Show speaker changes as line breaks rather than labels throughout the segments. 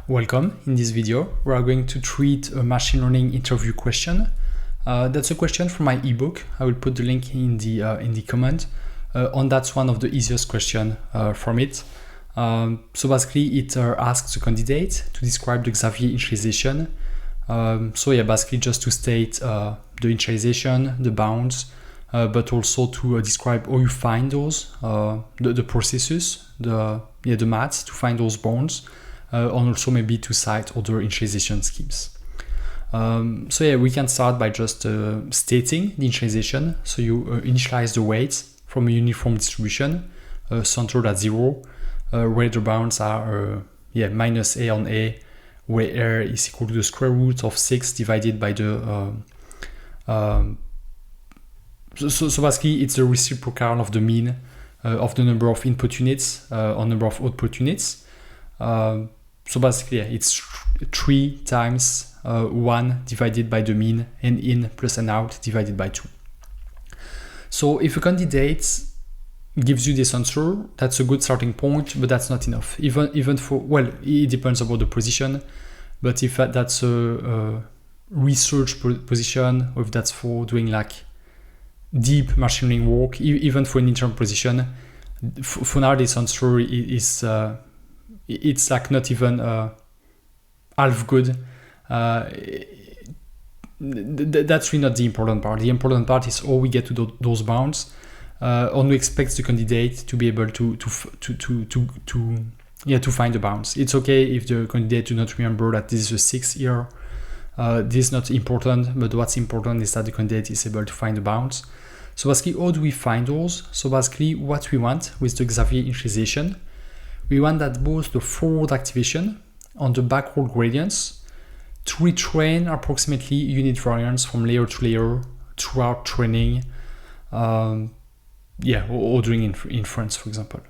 Welcome. In this video, we are going to treat a machine learning interview question. That's a question from my ebook. I will put the link in the comment. And that's one of the easiest questions from it. So basically, it asks the candidate to describe the Xavier initialization. Basically just to state the initialization, the bounds, but also to describe how you find those, the processes, the maths to find those bounds. And also maybe to cite other initialization schemes. We can start by just stating the initialization. So you initialize the weights from a uniform distribution, centered at 0, where the bounds are minus a on a, where a is equal to the square root of 6 divided by the so basically it's the reciprocal of the mean of the number of input units on number of output units. So basically, it's 3 times 1 divided by the mean, n in plus n out divided by 2. So if a candidate gives you this answer, that's a good starting point, but that's not enough. Even for, well, it depends about the position, but if that's a research position, or if that's for doing like deep machine learning work, even for an intern position, for now this answer is it's like not even half good. That's really not the important part. The important part is how we get to those bounds. And we expect the candidate to be able to find the bounds. It's okay if the candidate do not remember that this is a 6 here. This is not important, but what's important is that the candidate is able to find the bounds. So basically, how do we find those? So basically, what we want with the Xavier initialization, we want that both the forward activation and the backward gradients to retrain approximately unit variance from layer to layer throughout training, or during inference, for example.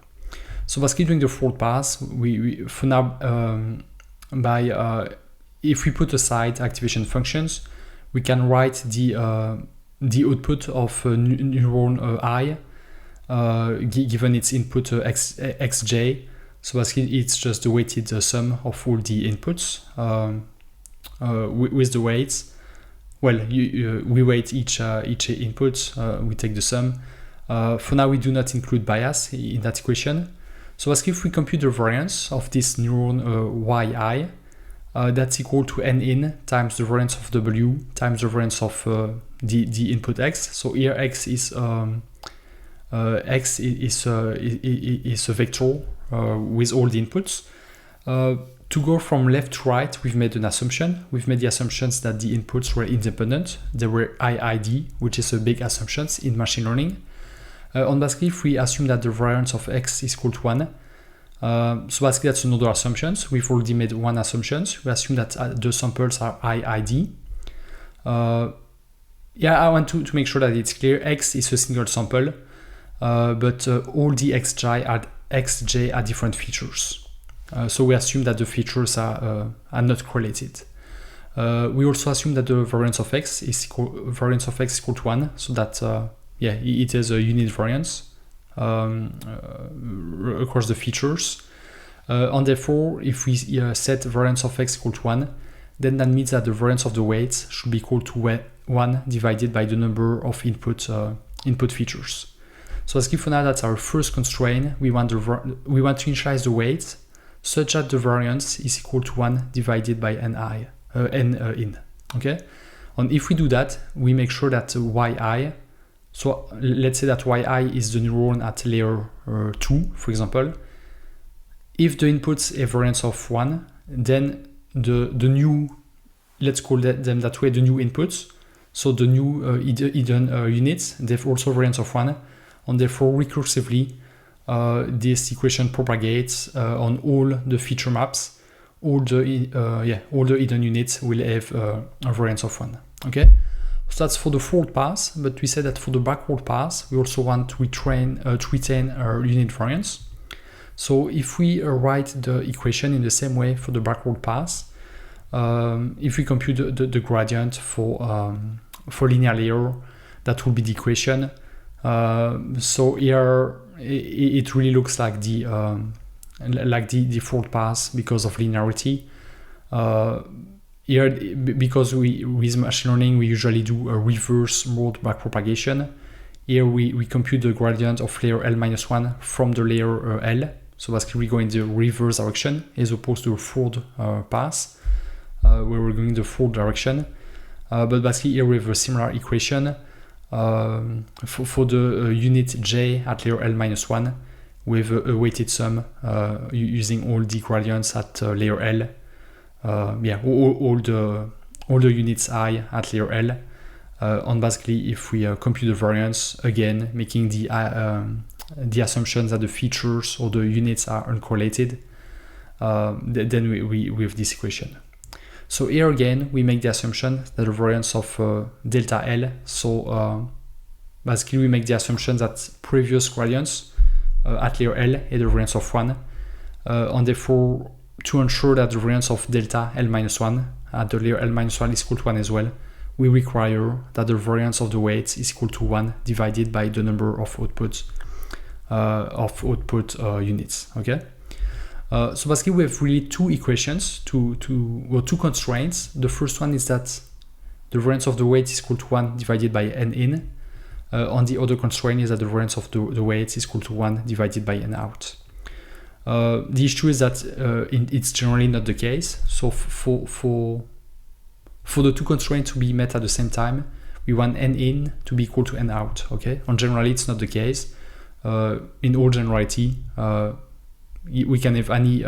So basically, during the forward pass, we for now, if we put aside activation functions, we can write the output of neuron I, given its input xj. So basically, it's just the weighted sum of all the inputs with the weights. Well, we weight each input, we take the sum. For now, we do not include bias in that equation. So basically, if we compute the variance of this neuron yi, that's equal to n in times the variance of w times the variance of the input x. So here x is a vector with all the inputs. To go from left to right, we've made an assumption. We've made the assumptions that the inputs were independent. They were IID, which is a big assumption in machine learning. And basically, if we assume that the variance of x is equal to 1, so basically that's another assumption. We've already made one assumption. We assume that the samples are IID. I want to make sure that it's clear. X is a single sample, but all the xj are different features. So we assume that the features are not correlated. We also assume that the variance of x is equal to 1, so that it is a unit variance across the features. And therefore, if we set variance of x equal to 1, then that means that the variance of the weights should be equal to 1 divided by the number of input features. So as for now, that's our first constraint. We want to initialize the weights such that the variance is equal to 1 divided by n in. Okay, and if we do that, we make sure that yi. So let's say that yi is the neuron at layer 2, for example. If the inputs a variance of 1, then the new, let's call them that way, the new inputs. So the new hidden units, they have also variance of 1. And therefore, recursively, this equation propagates on all the feature maps. All the hidden units will have a variance of 1. Okay, so that's for the forward pass. But we said that for the backward pass, we also want to retain our unit variance. So if we write the equation in the same way for the backward pass, if we compute the gradient for linear layer, that will be the equation. So here it really looks like the forward pass because of linearity. Here, because with machine learning, we usually do a reverse mode backpropagation. Here we compute the gradient of layer L-1 from the layer L. So basically we go in the reverse direction as opposed to a forward path, where we're going the forward direction. But basically here we have a similar equation for the unit j at layer L-1 with a weighted sum using all the gradients at layer L. All the units I at layer L. And basically, if we compute the variance, again, making the assumption that the features or the units are uncorrelated, then we have this equation. So here again, we make the assumption that the variance of delta L, so basically we make the assumption that previous gradients at layer L had a variance of 1, and therefore, to ensure that the variance of delta L-1 at the layer L-1 is equal to 1 as well, we require that the variance of the weights is equal to 1 divided by the number of output units. Okay. So basically, we have really two equations, two constraints. The first one is that the variance of the weight is equal to 1 divided by n in. And the other constraint is that the variance of the weights is equal to 1 divided by n out. The issue is that it's generally not the case. So for the two constraints to be met at the same time, we want n in to be equal to n out. Okay, and generally it's not the case. In all generality, we can have any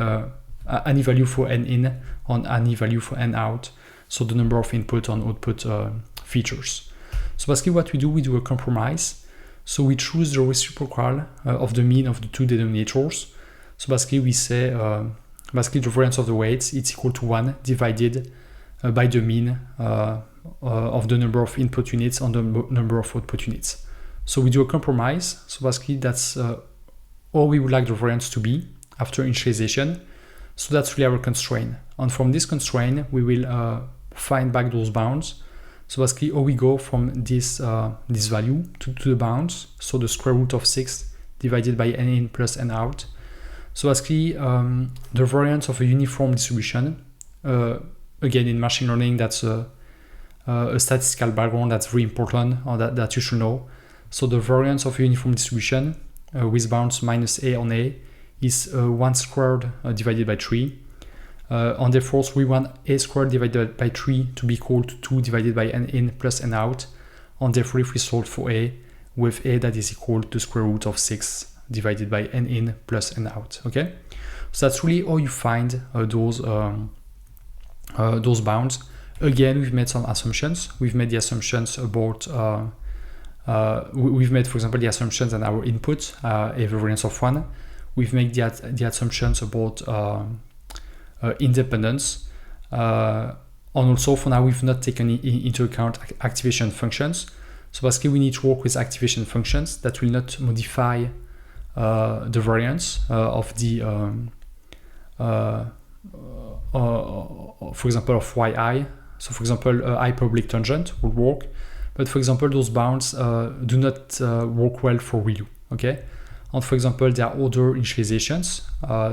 value for n in and any value for n out. So the number of input and output features. So basically, what we do a compromise. So we choose the reciprocal of the mean of the two denominators. So basically, we say basically the variance of the weights is equal to 1 divided by the mean of the number of input units and the number of output units. So we do a compromise. So basically, that's all we would like the variance to be after initialization. So that's really our constraint. And from this constraint, we will find back those bounds. So basically, how we go from this value to the bounds. So the square root of 6 divided by n in plus n out. So basically, the variance of a uniform distribution, again, in machine learning, that's a statistical background that's very important, or that you should know. So the variance of a uniform distribution with bounds minus a on a is 1 squared divided by 3. And therefore, we want a squared divided by 3 to be equal to 2 divided by n in plus n out. And therefore, if we solve for a, with a that is equal to square root of 6 divided by n in plus n out. Okay, so that's really how you find those bounds. Again, we've made some assumptions. We've made the assumptions about we've made, for example, the assumptions that our input have a variance of 1. We've made the assumptions about independence, and also for now we've not taken into account activation functions. So basically, we need to work with activation functions that will not modify the variance of the, for example, of yi. So for example, hyperbolic tangent would work, but for example, those bounds do not work well for ReLU. Okay, and for example, there are other initializations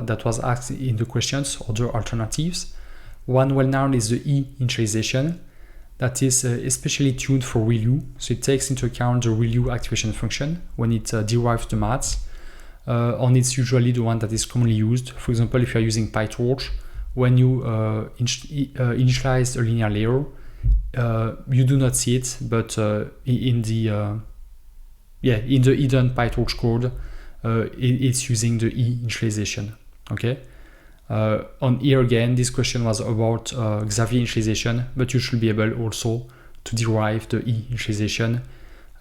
that was asked in the questions, other alternatives. One well-known is the E initialization that is especially tuned for ReLU. So it takes into account the ReLU activation function when it derives the maths. And it's usually the one that is commonly used. For example, if you're using PyTorch, when you initialize a linear layer, you do not see it, but in the hidden PyTorch code, it's using the E initialization. Okay. On here again, this question was about Xavier initialization, but you should be able also to derive the E initialization.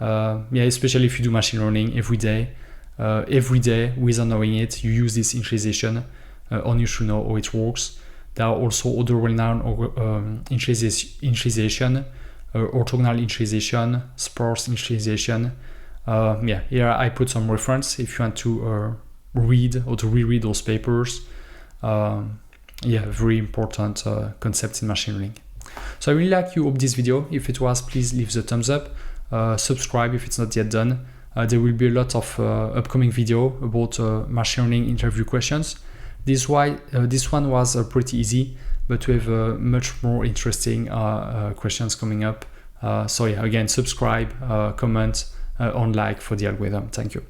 Especially if you do machine learning every day. Without knowing it, you use this initialization, and you should know how it works. There are also other well-known initialization, orthogonal initialization, sparse initialization. Here I put some reference if you want to read or to reread those papers. Very important concepts in machine learning. So I really like you hope this video. If it was, please leave the thumbs up. Subscribe if it's not yet done. There will be a lot of upcoming video about machine learning interview questions. This one was pretty easy, but we have much more interesting questions coming up. So yeah, again, subscribe, comment, on like for the algorithm. Thank you.